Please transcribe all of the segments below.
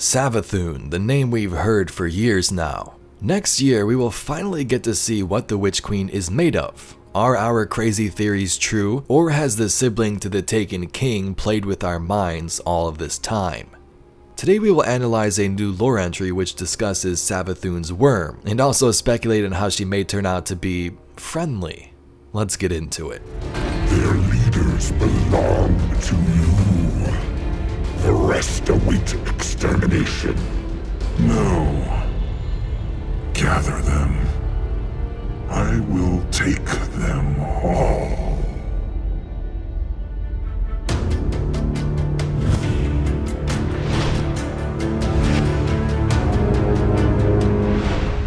Savathun, the name we've heard for years now. Next year, we will finally get to see what the Witch Queen is made of. Are our crazy theories true, or has the sibling to the Taken King played with our minds all of this time? Today we will analyze a new lore entry which discusses Savathun's worm, and also speculate on how she may turn out to be friendly. Let's get into it. Their leaders belong to you. The rest await extermination. No. Gather them. I will take them all.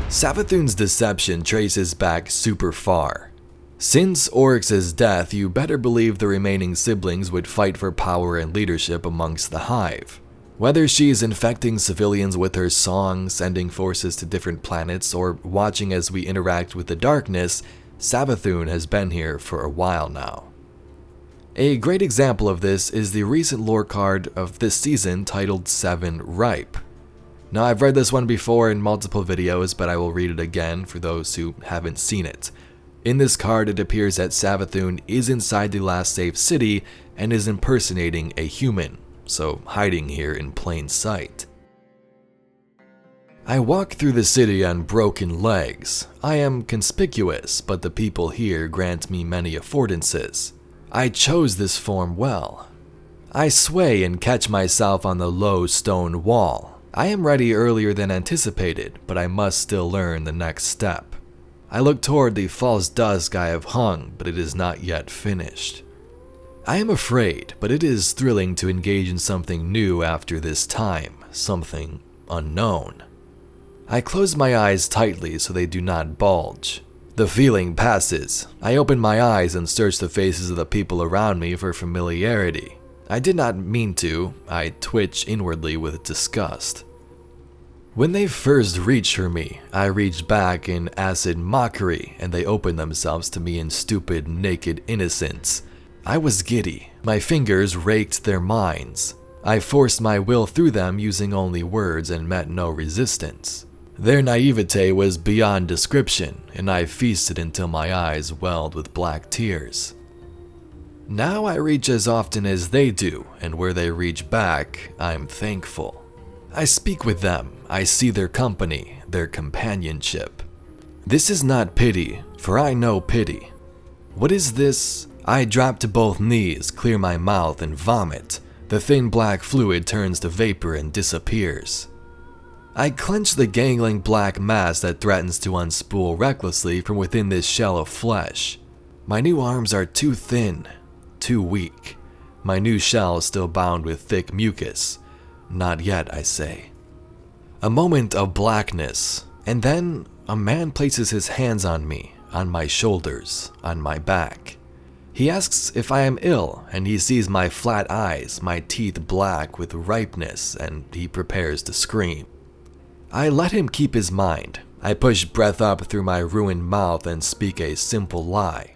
Savathun's deception traces back super far. Since Oryx's death, you better believe the remaining siblings would fight for power and leadership amongst the Hive. Whether she is infecting civilians with her song, sending forces to different planets, or watching as we interact with the darkness, Savathun has been here for a while now. A great example of this is the recent lore card of this season titled 7 Ripe. Now, I've read this one before in multiple videos, but I will read it again for those who haven't seen it. In this card, it appears that Savathun is inside the last safe city and is impersonating a human, so hiding here in plain sight. I walk through the city on broken legs. I am conspicuous, but the people here grant me many affordances. I chose this form well. I sway and catch myself on the low stone wall. I am ready earlier than anticipated, but I must still learn the next step. I look toward the false dusk I have hung, but it is not yet finished. I am afraid, but it is thrilling to engage in something new after this time, something unknown. I close my eyes tightly so they do not bulge. The feeling passes. I open my eyes and search the faces of the people around me for familiarity. I did not mean to. I twitch inwardly with disgust. When they first reached for me, I reached back in acid mockery, and they opened themselves to me in stupid, naked innocence. I was giddy. My fingers raked their minds. I forced my will through them using only words and met no resistance. Their naivete was beyond description, and I feasted until my eyes welled with black tears. Now I reach as often as they do, and where they reach back, I'm thankful. I speak with them, I see their company, their companionship. This is not pity, for I know pity. What is this? I drop to both knees, clear my mouth, and vomit. The thin black fluid turns to vapor and disappears. I clench the gangling black mass that threatens to unspool recklessly from within this shell of flesh. My new arms are too thin. Too weak. My new shell is still bound with thick mucus. Not yet, I say. A moment of blackness, and then a man places his hands on me, on my shoulders, on my back. He asks if I am ill, and he sees my flat eyes, my teeth black with ripeness, and he prepares to scream. I let him keep his mind. I push breath up through my ruined mouth and speak a simple lie.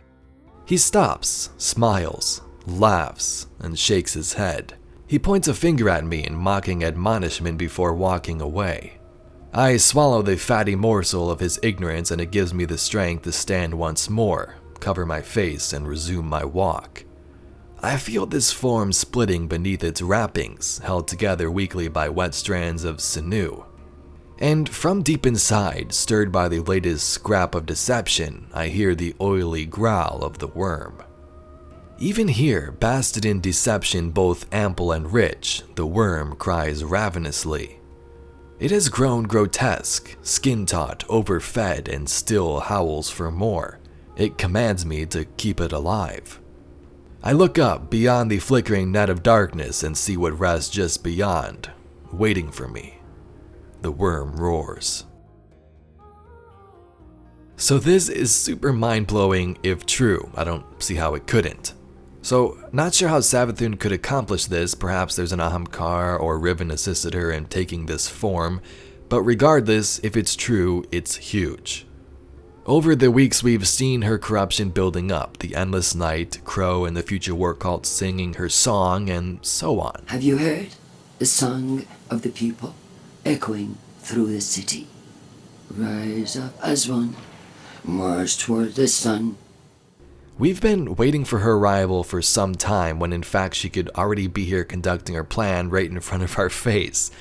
He stops, smiles, laughs, and shakes his head. He points a finger at me in mocking admonishment before walking away. I swallow the fatty morsel of his ignorance, and it gives me the strength to stand once more, cover my face, and resume my walk. I feel this form splitting beneath its wrappings, held together weakly by wet strands of sinew. And from deep inside, stirred by the latest scrap of deception, I hear the oily growl of the worm. Even here, basted in deception both ample and rich, the worm cries ravenously. It has grown grotesque, skin-taut, overfed, and still howls for more. It commands me to keep it alive. I look up beyond the flickering net of darkness and see what rests just beyond, waiting for me. The worm roars. So this is super mind-blowing if true. I don't see how it couldn't. So, not sure how Savathun could accomplish this. Perhaps there's an Ahamkar or Riven assisted her in taking this form, but regardless, if it's true, it's huge. Over the weeks, we've seen her corruption building up, the endless night, Crow and the future war cults singing her song, and so on. Have you heard the song of the people? echoing through the city. Rise up as one, march toward the sun. We've been waiting for her arrival for some time when in fact she could already be here conducting her plan right in front of our face.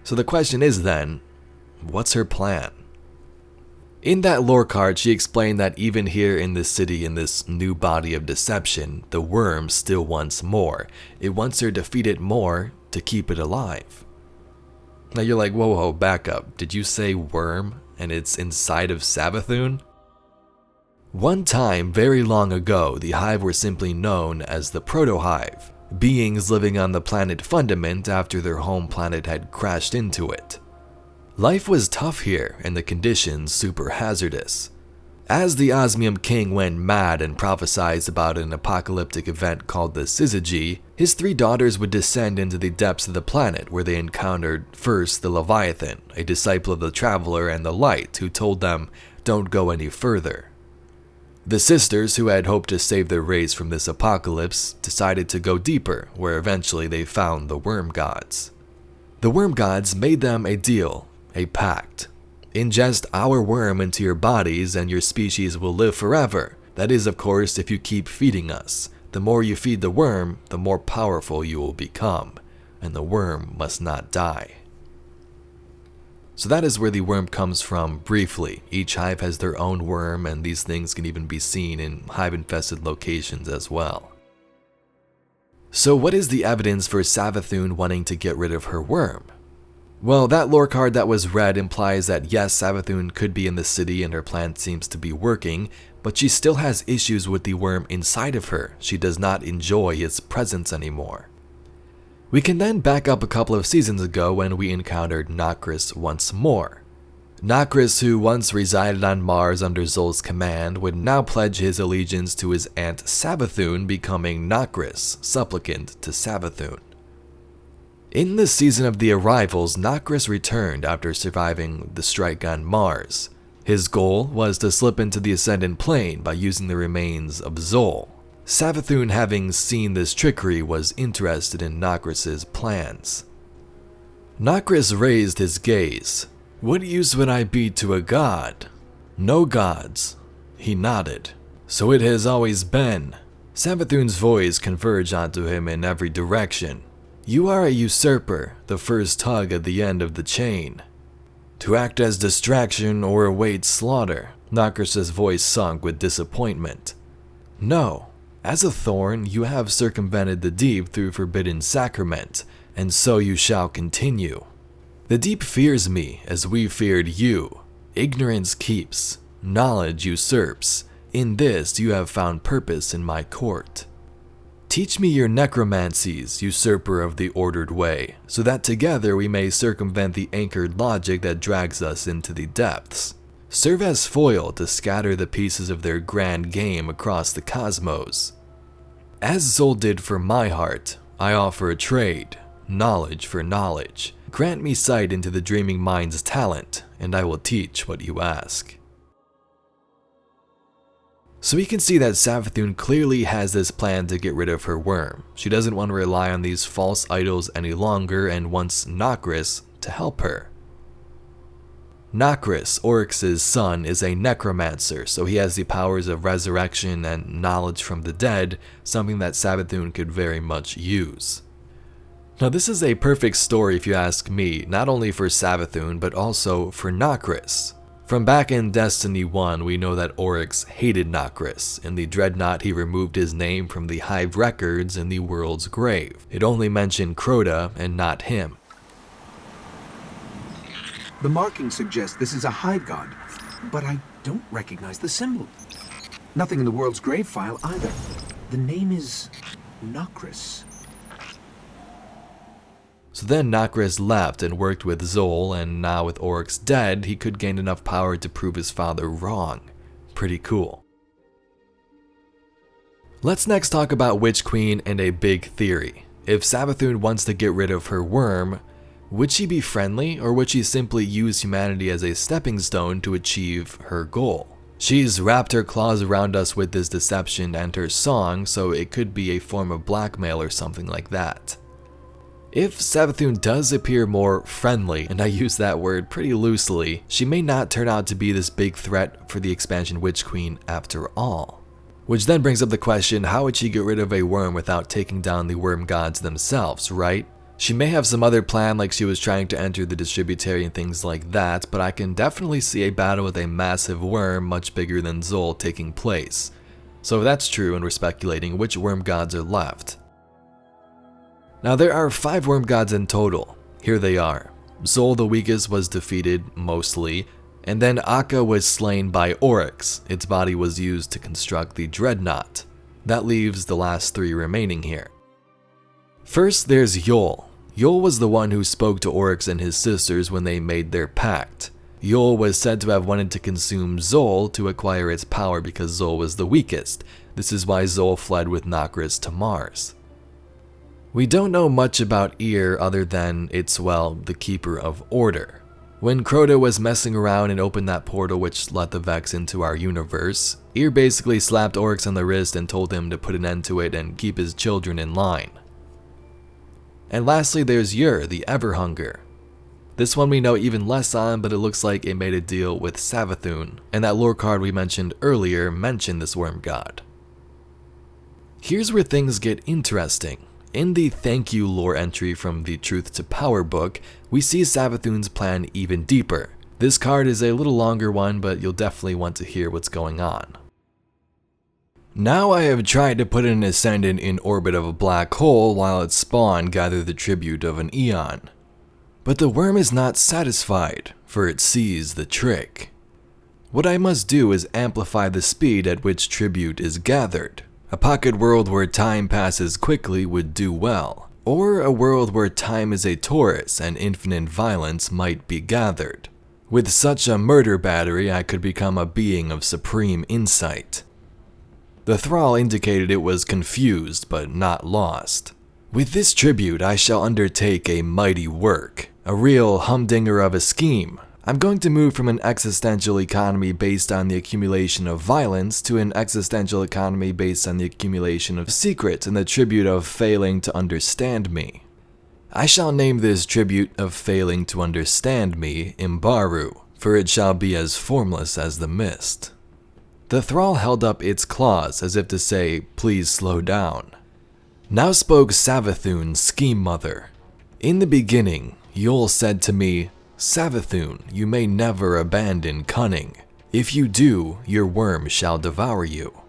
So the question is then, what's her plan? In that lore card, she explained that even here in this city, in this new body of deception, the worm still wants more. It wants her to feed it more to keep it alive. Now you're like, whoa, back up. Did you say worm and it's inside of Savathun? One time, very long ago, the Hive were simply known as the Proto-Hive, beings living on the planet Fundament after their home planet had crashed into it. Life was tough here and the conditions super hazardous. As the Osmium King went mad and prophesied about an apocalyptic event called the Syzygy, his 3 daughters would descend into the depths of the planet where they encountered first the Leviathan, a disciple of the Traveler and the Light, who told them, "Don't go any further." The sisters, who had hoped to save their race from this apocalypse, decided to go deeper, where eventually they found the Worm Gods. The Worm Gods made them a deal, a pact. Ingest our worm into your bodies and your species will live forever. That is, of course, if you keep feeding us. The more you feed the worm, the more powerful you will become, and the worm must not die. So that is where the worm comes from briefly. Each hive has their own worm, and these things can even be seen in hive-infested locations as well. So what is the evidence for Savathun wanting to get rid of her worm? Well, that lore card that was read implies that yes, Savathun could be in the city and her plan seems to be working, but she still has issues with the worm inside of her. She does not enjoy its presence anymore. We can then back up a couple of seasons ago when we encountered Nokris once more. Nokris, who once resided on Mars under Zol's command, would now pledge his allegiance to his aunt Savathun, becoming Nokris, supplicant to Savathun. In the season of the arrivals, Nokris returned after surviving the strike on Mars. His goal was to slip into the Ascendant Plane by using the remains of Zol. Savathun, having seen this trickery, was interested in Nokris's plans. Nokris raised his gaze. "What use would I be to a god?" "No gods." He nodded. "So it has always been." Savathun's voice converged onto him in every direction. "You are a usurper, the first tug at the end of the chain. To act as distraction or await slaughter." Nokris's voice sunk with disappointment. "No. As a thorn, you have circumvented the deep through forbidden sacrament, and so you shall continue. The deep fears me as we feared you. Ignorance keeps, knowledge usurps. In this you have found purpose in my court. Teach me your necromancies, usurper of the ordered way, so that together we may circumvent the anchored logic that drags us into the depths. Serve as foil to scatter the pieces of their grand game across the cosmos. As Zol did for my heart, I offer a trade, knowledge for knowledge. Grant me sight into the dreaming mind's talent, and I will teach what you ask." So we can see that Savathun clearly has this plan to get rid of her worm. She doesn't want to rely on these false idols any longer and wants Nokris to help her. Nokris, Oryx's son, is a necromancer, so he has the powers of resurrection and knowledge from the dead, something that Savathun could very much use. Now this is a perfect story if you ask me, not only for Savathun but also for Nokris. From back in Destiny 1, we know that Oryx hated Nokris. In the Dreadnought, he removed his name from the Hive records in the world's grave. It only mentioned Crota and not him. The marking suggests this is a Hive god, but I don't recognize the symbol. Nothing in the world's grave file either. The name is Nokris. So then Nokris left and worked with Zol, and now with Oryx dead, he could gain enough power to prove his father wrong. Pretty cool. Let's next talk about Witch Queen and a big theory. If Savathun wants to get rid of her worm, would she be friendly, or would she simply use humanity as a stepping stone to achieve her goal? She's wrapped her claws around us with this deception and her song, so it could be a form of blackmail or something like that. If Savathun does appear more friendly, and I use that word pretty loosely, she may not turn out to be this big threat for the expansion Witch Queen after all. Which then brings up the question, how would she get rid of a worm without taking down the worm gods themselves, right? She may have some other plan, like she was trying to enter the distributary and things like that, but I can definitely see a battle with a massive worm much bigger than Zol taking place. So if that's true and we're speculating, which worm gods are left? Now there are 5 worm gods in total. Here they are. Zol the weakest was defeated, mostly, and then Akka was slain by Oryx. Its body was used to construct the Dreadnought. That leaves the last 3 remaining here. First there's Yol. Yol was the one who spoke to Oryx and his sisters when they made their pact. Yol was said to have wanted to consume Zol to acquire its power because Zol was the weakest. This is why Zol fled with Nokris to Mars. We don't know much about Eir other than it's, well, the keeper of order. When Crota was messing around and opened that portal which let the Vex into our universe, Eir basically slapped Oryx on the wrist and told him to put an end to it and keep his children in line. And lastly there's Ur, the Everhunger. This one we know even less on, but it looks like it made a deal with Savathun, and that lore card we mentioned earlier mentioned this worm god. Here's where things get interesting. In the thank you lore entry from the Truth to Power book, we see Savathun's plan even deeper. This card is a little longer one, but you'll definitely want to hear what's going on. Now I have tried to put an ascendant in orbit of a black hole while its spawn gather the tribute of an eon. But the worm is not satisfied, for it sees the trick. What I must do is amplify the speed at which tribute is gathered. A pocket world where time passes quickly would do well, or a world where time is a torus and infinite violence might be gathered. With such a murder battery, I could become a being of supreme insight. The thrall indicated it was confused but not lost. With this tribute, I shall undertake a mighty work, a real humdinger of a scheme. I'm going to move from an existential economy based on the accumulation of violence to an existential economy based on the accumulation of secrets and the tribute of failing to understand me. I shall name this tribute of failing to understand me Imbaru, for it shall be as formless as the mist. The thrall held up its claws as if to say, please slow down. Now spoke Savathun, Scheme Mother. In the beginning, Yol said to me, Savathun, you may never abandon cunning. If you do, your worm shall devour you.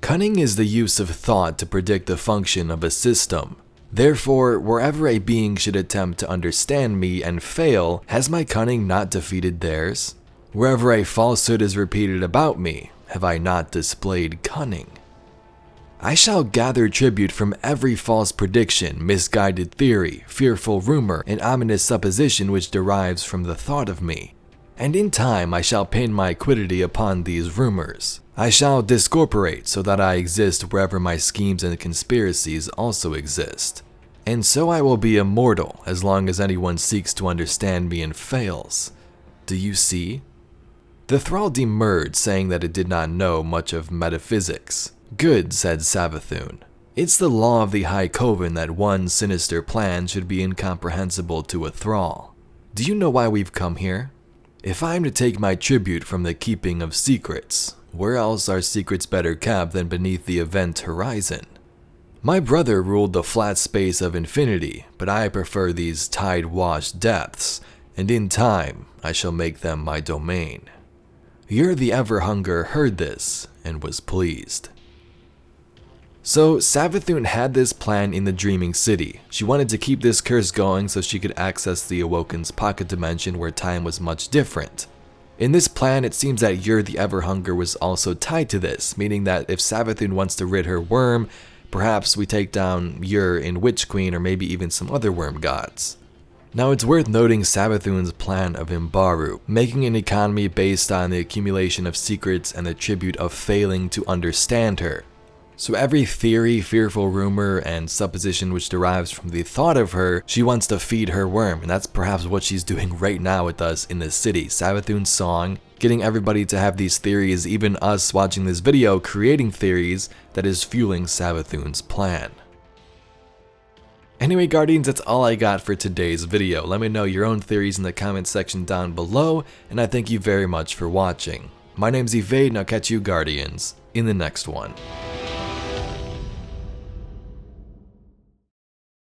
Cunning is the use of thought to predict the function of a system. Therefore, wherever a being should attempt to understand me and fail, has my cunning not defeated theirs? Wherever a falsehood is repeated about me, have I not displayed cunning? I shall gather tribute from every false prediction, misguided theory, fearful rumor, and ominous supposition which derives from the thought of me. And in time I shall pin my quiddity upon these rumors. I shall discorporate so that I exist wherever my schemes and conspiracies also exist. And so I will be immortal as long as anyone seeks to understand me and fails. Do you see? The thrall demurred, saying that it did not know much of metaphysics. Good, said Savathun. It's the law of the High Coven that one sinister plan should be incomprehensible to a thrall. Do you know why we've come here? If I am to take my tribute from the keeping of secrets, where else are secrets better kept than beneath the event horizon? My brother ruled the flat space of infinity, but I prefer these tide-washed depths, and in time I shall make them my domain. Ur the Everhunger heard this and was pleased. So Savathun had this plan in the Dreaming City. She wanted to keep this curse going so she could access the Awoken's pocket dimension where time was much different. In this plan, it seems that Ur the Everhunger was also tied to this, meaning that if Savathun wants to rid her worm, perhaps we take down Ur in Witch Queen or maybe even some other worm gods. Now it's worth noting Savathun's plan of Imbaru, making an economy based on the accumulation of secrets and the tribute of failing to understand her. So every theory, fearful rumor, and supposition which derives from the thought of her, she wants to feed her worm, and that's perhaps what she's doing right now with us in this city. Savathun's song, getting everybody to have these theories, even us watching this video, creating theories that is fueling Savathun's plan. Anyway, Guardians, that's all I got for today's video. Let me know your own theories in the comment section down below, and I thank you very much for watching. My name's Evade, and I'll catch you, Guardians, in the next one.